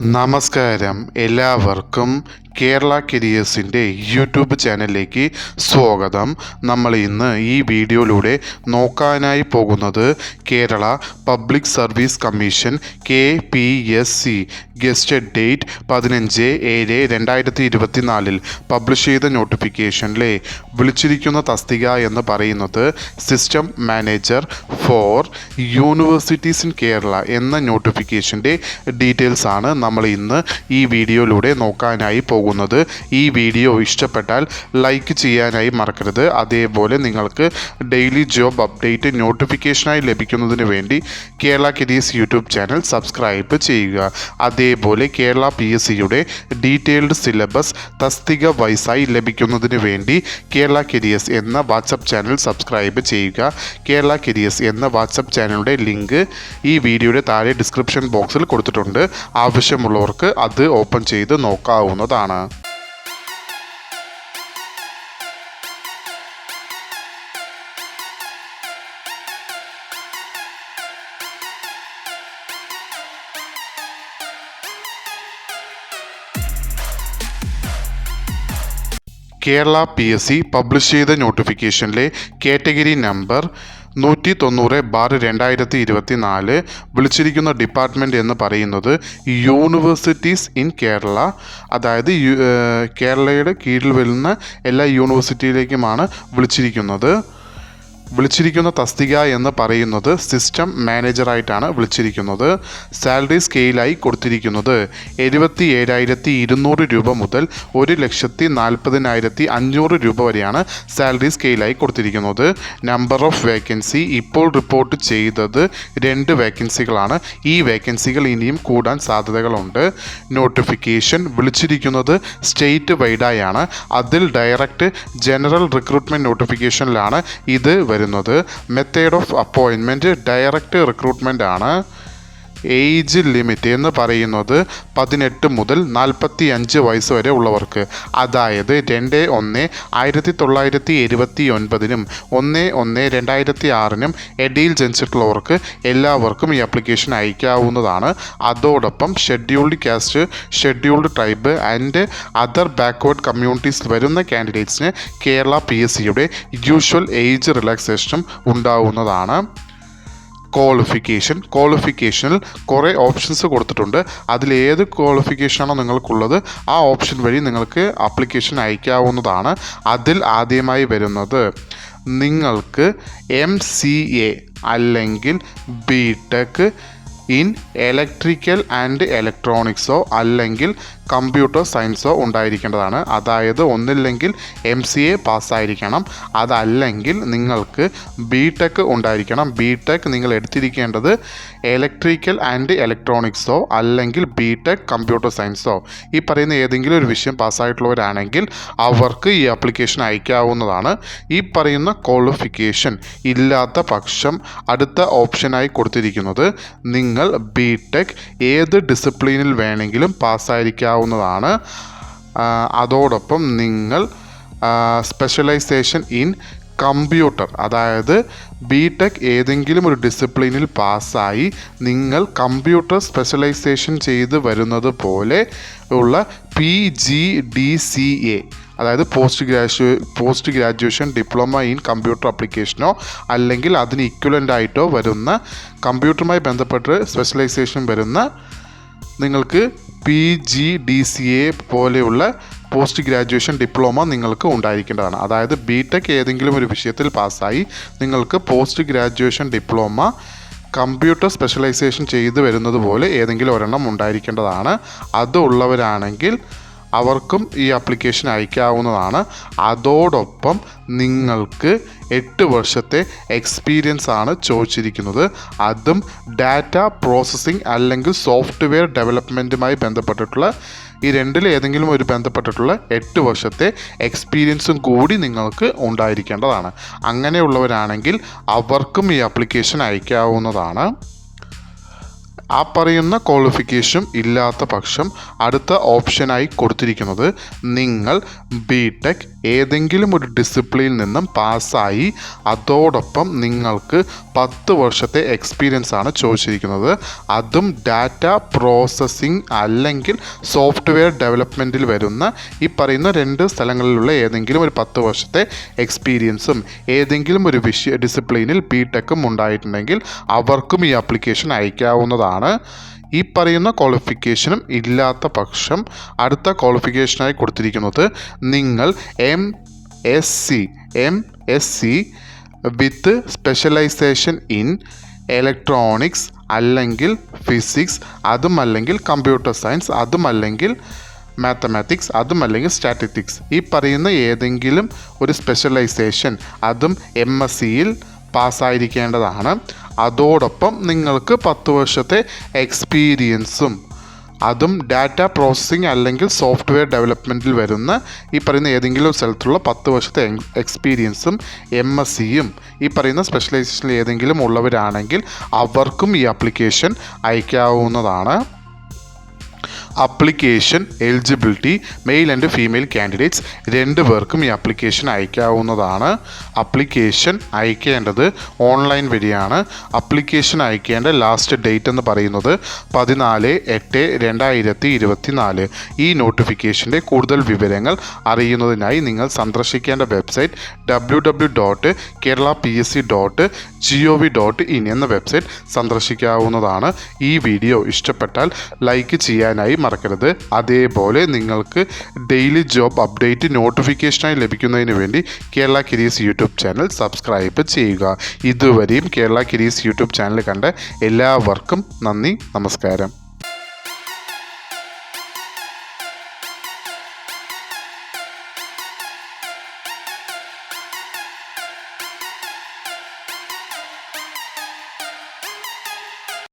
നമസ്കാരം എല്ലാവർക്കും കേരള കരിയേഴ്സിൻ്റെ യൂട്യൂബ് ചാനലിലേക്ക് സ്വാഗതം. നമ്മൾ ഇന്ന് ഈ വീഡിയോയിലൂടെ നോക്കാനായി പോകുന്നത് Kerala public service commission KPSC gazetted date 15/7/2024 publish ചെയ്ത നോട്ടിഫിക്കേഷനിലെ വിളിച്ചിരിക്കുന്ന തസ്തിക എന്ന് പറയുന്നത് system manager four universities in Kerala എന്ന നോട്ടിഫിക്കേഷൻ്റെ ഡീറ്റെയിൽസ് ആണ് നമ്മൾ ഇന്ന് ഈ വീഡിയോയിലൂടെ നോക്കാനായി പോകുന്നത്. ഈ വീഡിയോ ഇഷ്ടപ്പെട്ടാൽ ലൈക്ക് ചെയ്യാനായി മറക്കരുത്. അതേപോലെ നിങ്ങൾക്ക് ഡെയിലി ജോബ് അപ്ഡേറ്റ് നോട്ടിഫിക്കേഷനായി ലഭിക്കുന്നതിന് വേണ്ടി Kerala careers YouTube channel subscribe ചെയ്യുക. അതേപോലെ കേരള PSCയുടെ ഡീറ്റെയിൽഡ് സിലബസ് തസ്തിക വൈസായി ലഭിക്കുന്നതിന് വേണ്ടി കേരള കരിയേഴ്സ് എന്ന വാട്സപ്പ് ചാനൽ സബ്സ്ക്രൈബ് ചെയ്യുക. കേരള കരിയേഴ്സ് എന്ന വാട്സപ്പ് ചാനലിൻ്റെ ലിങ്ക് ഈ വീഡിയോയുടെ താഴെ ഡിസ്ക്രിപ്ഷൻ ബോക്സിൽ കൊടുത്തിട്ടുണ്ട്. ആവശ്യമുള്ളവർക്ക് അത് ഓപ്പൺ ചെയ്ത് നോക്കാവുന്നതാണ്. കേരള PSC പബ്ലിഷ് ചെയ്ത നോട്ടിഫിക്കേഷനിലെ കാറ്റഗറി നമ്പർ 190/2024 വിളിച്ചിരിക്കുന്ന ഡിപ്പാർട്ട്മെൻറ്റ് എന്ന് പറയുന്നത് യൂണിവേഴ്സിറ്റീസ് ഇൻ കേരള, അതായത് കേരളയുടെ കീഴിൽ വരുന്ന എല്ലാ യൂണിവേഴ്സിറ്റിയിലേക്കുമാണ് വിളിച്ചിരിക്കുന്ന തസ്തിക എന്ന് പറയുന്നത് സിസ്റ്റം മാനേജറായിട്ടാണ് വിളിച്ചിരിക്കുന്നത്. സാലറി സ്കെയിലായി കൊടുത്തിരിക്കുന്നത് 77,200 രൂപ മുതൽ 1,40,500 രൂപ വരെയാണ് സാലറി സ്കെയിലായി കൊടുത്തിരിക്കുന്നത്. നമ്പർ ഓഫ് വേക്കൻസി ഇപ്പോൾ റിപ്പോർട്ട് ചെയ്തത് 2 വേക്കൻസികളാണ്. ഈ വേക്കൻസികൾ ഇനിയും കൂടാൻ സാധ്യതകളുണ്ട്. നോട്ടിഫിക്കേഷൻ വിളിച്ചിരിക്കുന്നത് സ്റ്റേറ്റ് വൈഡായാണ്. അതിൽ ഡയറക്റ്റ് ജനറൽ റിക്രൂട്ട്മെൻറ്റ് നോട്ടിഫിക്കേഷനിലാണ് ഇത് വരുന്നത്. Method of appointment direct recruitment ആണ്. ഏജ് ലിമിറ്റ് എന്ന് പറയുന്നത് 18 മുതൽ 45 വയസ്സ് വരെ ഉള്ളവർക്ക്, അതായത് 2/1/1979 1/1/2006 ഇടയിൽ ജനിച്ചിട്ടുള്ളവർക്ക് എല്ലാവർക്കും ഈ ആപ്ലിക്കേഷൻ അയക്കാവുന്നതാണ്. അതോടൊപ്പം scheduled caste, scheduled tribe and other backward കമ്മ്യൂണിറ്റീസിൽ വരുന്ന കാൻഡിഡേറ്റ്സിന് കേരള PSCയുടെ യൂഷ്വൽ ഏജ് റിലാക്സേഷനും ഉണ്ടാവുന്നതാണ്. ക്വാളിഫിക്കേഷനിൽ കുറേ ഓപ്ഷൻസ് കൊടുത്തിട്ടുണ്ട്. അതിലേത് ക്വാളിഫിക്കേഷനാണോ നിങ്ങൾക്കുള്ളത് ആ ഓപ്ഷൻ വഴി നിങ്ങൾക്ക് ആപ്ലിക്കേഷൻ അയക്കാവുന്നതാണ്. അതിൽ ആദ്യമായി വരുന്നത് നിങ്ങൾക്ക് MCA അല്ലെങ്കിൽ BTech ഇൻ ഇലക്ട്രിക്കൽ ആൻഡ് ഇലക്ട്രോണിക്സോ അല്ലെങ്കിൽ കമ്പ്യൂട്ടർ സയൻസോ ഉണ്ടായിരിക്കേണ്ടതാണ്. അതായത് ഒന്നില്ലെങ്കിൽ MCA പാസ്സായിരിക്കണം, അതല്ലെങ്കിൽ നിങ്ങൾക്ക് BTech ഉണ്ടായിരിക്കണം. BTech നിങ്ങൾ എടുത്തിരിക്കേണ്ടത് ഇലക്ട്രിക്കൽ ആൻഡ് ഇലക്ട്രോണിക്സോ അല്ലെങ്കിൽ BTech കമ്പ്യൂട്ടർ സയൻസോ, ഈ പറയുന്ന ഏതെങ്കിലും ഒരു വിഷയം പാസ്സായിട്ടുള്ളവരാണെങ്കിൽ അവർക്ക് ഈ ആപ്ലിക്കേഷൻ അയക്കാവുന്നതാണ്. ഈ പറയുന്ന ക്വാളിഫിക്കേഷൻ ഇല്ലാത്ത പക്ഷം അടുത്ത ഓപ്ഷനായി കൊടുത്തിരിക്കുന്നത് നിങ്ങൾ BTech ഏത് ഡിസിപ്ലിനിൽ വേണമെങ്കിലും പാസ്സായിരിക്കാവുന്നതാണ്. അതോടൊപ്പം നിങ്ങൾ സ്പെഷ്യലൈസേഷൻ ഇൻ കമ്പ്യൂട്ടർ, അതായത് BTech ഏതെങ്കിലും ഒരു ഡിസിപ്ലിനിൽ പാസ്സായി നിങ്ങൾ കമ്പ്യൂട്ടർ സ്പെഷ്യലൈസേഷൻ ചെയ്ത് വരുന്നത് പോലെ ഉള്ള PGDCA, അതായത് post graduation diploma in computer ആപ്ലിക്കേഷനോ അല്ലെങ്കിൽ അതിന് ഇക്വലൻ്റ് ആയിട്ടോ വരുന്ന കമ്പ്യൂട്ടറുമായി ബന്ധപ്പെട്ട് സ്പെഷ്യലൈസേഷൻ വരുന്ന നിങ്ങൾക്ക് PGDCA പോലെയുള്ള പോസ്റ്റ് ഗ്രാജുവേഷൻ ഡിപ്ലോമ നിങ്ങൾക്ക് ഉണ്ടായിരിക്കേണ്ടതാണ്. അതായത് BTech ഏതെങ്കിലും ഒരു വിഷയത്തിൽ പാസ്സായി നിങ്ങൾക്ക് post graduation diploma computer specialization ചെയ്ത് വരുന്നത് പോലെ ഏതെങ്കിലും ഒരെണ്ണം ഉണ്ടായിരിക്കേണ്ടതാണ്. അതുള്ളവരാണെങ്കിൽ അവർക്കും ഈ ആപ്ലിക്കേഷൻ അയക്കാവുന്നതാണ്. അതോടൊപ്പം നിങ്ങൾക്ക് 8 വർഷത്തെ എക്സ്പീരിയൻസ് ആണ് ചോദിച്ചിരിക്കുന്നത്. അതും ഡാറ്റ പ്രോസസ്സിംഗ് അല്ലെങ്കിൽ സോഫ്റ്റ്വെയർ ഡെവലപ്മെൻറ്റുമായി ബന്ധപ്പെട്ടിട്ടുള്ള ഈ രണ്ടിൽ ഏതെങ്കിലും ഒരു ബന്ധപ്പെട്ടിട്ടുള്ള 8 വർഷത്തെ എക്സ്പീരിയൻസും കൂടി നിങ്ങൾക്ക് ഉണ്ടായിരിക്കേണ്ടതാണ്. അങ്ങനെയുള്ളവരാണെങ്കിൽ അവർക്കും ഈ ആപ്ലിക്കേഷൻ അയക്കാവുന്നതാണ്. ആ പറയുന്ന ക്വാളിഫിക്കേഷൻ ഇല്ലാത്ത പക്ഷം അടുത്ത ഓപ്ഷനായി കൊടുത്തിരിക്കുന്നത് നിങ്ങൾ ബിടെക് ഏതെങ്കിലും ഒരു ഡിസിപ്ലിനിൽ നിന്നും പാസ്സായി അതോടൊപ്പം നിങ്ങൾക്ക് 10 വർഷത്തെ എക്സ്പീരിയൻസ് ആണ് ചോദിച്ചിരിക്കുന്നത്. അതും ഡാറ്റ പ്രോസസ്സിംഗ് അല്ലെങ്കിൽ സോഫ്റ്റ്വെയർ ഡെവലപ്മെൻറ്റിൽ വരുന്ന ഈ പറയുന്ന 2 സ്ഥലങ്ങളിലുള്ള ഏതെങ്കിലും ഒരു 10 വർഷത്തെ എക്സ്പീരിയൻസും ഏതെങ്കിലും ഒരു ഡിസിപ്ലിനിൽ ബിടെക്കും ഉണ്ടായിട്ടുണ്ടെങ്കിൽ അവർക്കും ഈ ആപ്ലിക്കേഷൻ അയക്കാവുന്നതാണ്. ഈ പറയുന്ന ക്വാളിഫിക്കേഷനും ഇല്ലാത്ത പക്ഷം അടുത്ത ക്വാളിഫിക്കേഷനായി കൊടുത്തിരിക്കുന്നത് നിങ്ങൾ MSc with specialization in electronics അല്ലെങ്കിൽ ഫിസിക്സ്, അതുമല്ലെങ്കിൽ കമ്പ്യൂട്ടർ സയൻസ്, അതുമല്ലെങ്കിൽ മാത്തമാറ്റിക്സ്, അതുമല്ലെങ്കിൽ സ്റ്റാറ്റിസ്റ്റിക്സ്, ഈ പറയുന്ന ഏതെങ്കിലും ഒരു സ്പെഷ്യലൈസേഷൻ അതും MScയിൽ പാസ്സായിരിക്കേണ്ടതാണ്. അതോടൊപ്പം നിങ്ങൾക്ക് 10 വർഷത്തെ എക്സ്പീരിയൻസും അതും ഡാറ്റ പ്രോസസ്സിംഗ് അല്ലെങ്കിൽ സോഫ്റ്റ്വെയർ ഡെവലപ്മെൻറ്റിൽ വരുന്ന ഈ പറയുന്ന ഏതെങ്കിലും സ്ഥലത്തുള്ള 10 വർഷത്തെ എക്സ്പീരിയൻസും MScയും ഈ പറയുന്ന സ്പെഷ്യലൈസേഷനിൽ ഏതെങ്കിലും ഉള്ളവരാണെങ്കിൽ അവർക്കും ഈ ആപ്ലിക്കേഷൻ അയക്കാവുന്നതാണ്. Application eligibility male and female candidates 2 പേർക്കും ഈ ആപ്ലിക്കേഷൻ അയക്കാവുന്നതാണ്. അപ്ലിക്കേഷൻ അയക്കേണ്ടത് ഓൺലൈൻ വഴിയാണ്. അപ്ലിക്കേഷൻ അയക്കേണ്ട ലാസ്റ്റ് ഡേറ്റ് എന്ന് പറയുന്നത് 14/8/2024. ഈ നോട്ടിഫിക്കേഷൻ്റെ കൂടുതൽ വിവരങ്ങൾ അറിയുന്നതിനായി നിങ്ങൾ സന്ദർശിക്കേണ്ട വെബ്സൈറ്റ് www.keralapsc.gov.in എന്ന വെബ്സൈറ്റ് സന്ദർശിക്കാവുന്നതാണ്. ഈ വീഡിയോ ഇഷ്ടപ്പെട്ടാൽ ലൈക്ക് ചെയ്യാനായി മറക്കരുത്. അതേപോലെ നിങ്ങൾക്ക് ഡെയിലി ജോബ് അപ്ഡേറ്റ് നോട്ടിഫിക്കേഷനായി ലഭിക്കുന്നതിന് വേണ്ടി Kerala careers YouTube channel subscribe ചെയ്യുക. ഇതുവരെയും കേരള കരിയേഴ്സ് യൂട്യൂബ് ചാനൽ കണ്ട എല്ലാവർക്കും നന്ദി, നമസ്കാരം.